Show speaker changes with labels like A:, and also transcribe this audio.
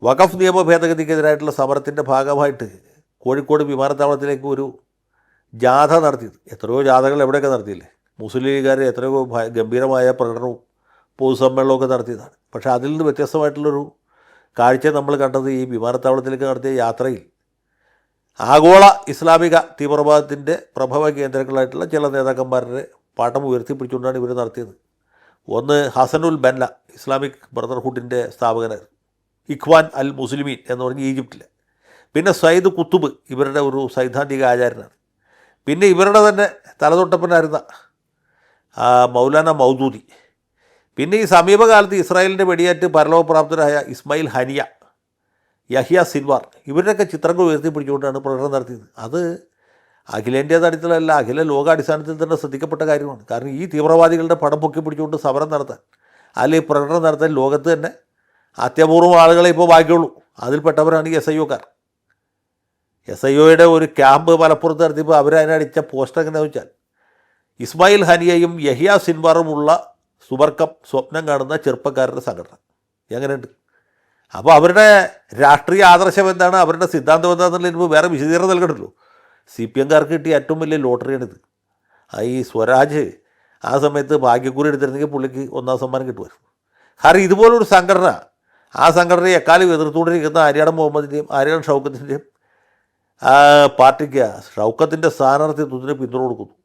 A: വഖഫ് നിയമ ഭേദഗതിക്കെതിരായിട്ടുള്ള സമരത്തിൻ്റെ ഭാഗമായിട്ട് കോഴിക്കോട് വിമാനത്താവളത്തിലേക്ക് ഒരു ജാഥ നടത്തിയത്. എത്രയോ ജാഥകൾ എവിടെയൊക്കെ നടത്തിയില്ലേ. മുസ്ലിം ലീഗുകാർ എത്രയോ ഗംഭീരമായ പ്രകടനവും പൊതുസമ്മേളനമൊക്കെ നടത്തിയതാണ്. പക്ഷേ അതിൽ നിന്ന് വ്യത്യസ്തമായിട്ടുള്ളൊരു കാഴ്ച നമ്മൾ കണ്ടത് ഈ വിമാനത്താവളത്തിലേക്ക് നടത്തിയ യാത്രയിൽ ആഗോള ഇസ്ലാമിക തീവ്രവാദത്തിൻ്റെ പ്രഭവ കേന്ദ്രങ്ങളായിട്ടുള്ള ചില നേതാക്കന്മാരുടെ പാഠം ഉയർത്തിപ്പിടിച്ചുകൊണ്ടാണ് ഇവർ നടത്തിയത്. ഒന്ന് ഹസനുൽ ബന്ന, ഇസ്ലാമിക് ബ്രദർഹുഡിൻ്റെ സ്ഥാപകനാണ്, ഇഖ്വാൻ അൽ മുസ്ലിമീൻ എന്ന് പറഞ്ഞ് ഈജിപ്തിൽ. പിന്നെ സയ്യിദ് കുത്തുബ് ഇവരുടെ ഒരു സൈദ്ധാന്തിക ആചാര്യനാണ്. പിന്നെ ഇവരുടെ തന്നെ തലതൊട്ടപ്പനായിരുന്ന മൗലാന മൗദൂദി. പിന്നെ ഈ സമീപകാലത്ത് ഇസ്രായേലിൻ്റെ വെടിയേറ്റ് പരലോകപ്രാപ്തരായ ഇസ്മായിൽ ഹനിയ, യഹിയ സിൻവാർ, ഇവരുടെയൊക്കെ ചിത്രങ്ങൾ ഉയർത്തിപ്പിടിച്ചുകൊണ്ടാണ് പ്രകടനം നടത്തിയത്. അത് അഖിലേന്ത്യാ തലത്തിലല്ല, അഖില ലോകാടിസ്ഥാനത്തിൽ തന്നെ ശ്രദ്ധിക്കപ്പെട്ട കാര്യമാണ്. കാരണം ഈ തീവ്രവാദികളുടെ പടം പൊക്കി പിടിച്ചുകൊണ്ട് സമരം നടത്താൻ അല്ലെങ്കിൽ പ്രകടനം നടത്താൻ ലോകത്ത് തന്നെ അത്യപൂർവം ആളുകളെ ഇപ്പോൾ ബാക്കിയുള്ളൂ. അതിൽപ്പെട്ടവരാണ് ഈ SIO-കാർ. SIO-യുടെ ഒരു ക്യാമ്പ് മലപ്പുറത്ത് നടത്തിയപ്പോൾ അവരതിനടിച്ച പോസ്റ്റർ എങ്ങനെയാണെന്ന് വെച്ചാൽ ഇസ്മായിൽ ഹനിയയും യഹിയ സിൻവാറുമുള്ള സുബർക്കം സ്വപ്നം കാണുന്ന ചെറുപ്പക്കാരുടെ സംഘടന. എങ്ങനെയുണ്ട്? അപ്പോൾ അവരുടെ രാഷ്ട്രീയ ആദർശം എന്താണ്, അവരുടെ സിദ്ധാന്തം എന്താണെന്നുള്ളതിന് വേറെ വിശദീകരണം നൽകണമല്ലോ. CPM-കാർക്ക് കിട്ടിയ ഏറ്റവും വലിയ ലോട്ടറിയാണിത്. ഈ സ്വരാജ് ആ സമയത്ത് ഭാഗ്യക്കുറി എടുത്തിരുന്നെങ്കിൽ പുള്ളിക്ക് 1ാം സമ്മാനം കിട്ടുമായിരുന്നു. കാരണം ഇതുപോലൊരു സംഘടന, ആ സംഘടനയെ എക്കാലം എതിർത്തുകൊണ്ടിരിക്കുന്ന ആര്യാടൻ മുഹമ്മദിൻ്റെയും ആര്യാടൻ ഷൗക്കത്തിൻ്റെയും പാർട്ടിക്ക് ഷൗക്കത്തിൻ്റെ സ്ഥാനാർത്ഥിത്വത്തിന് പിന്തുണ കൊടുക്കുന്നു.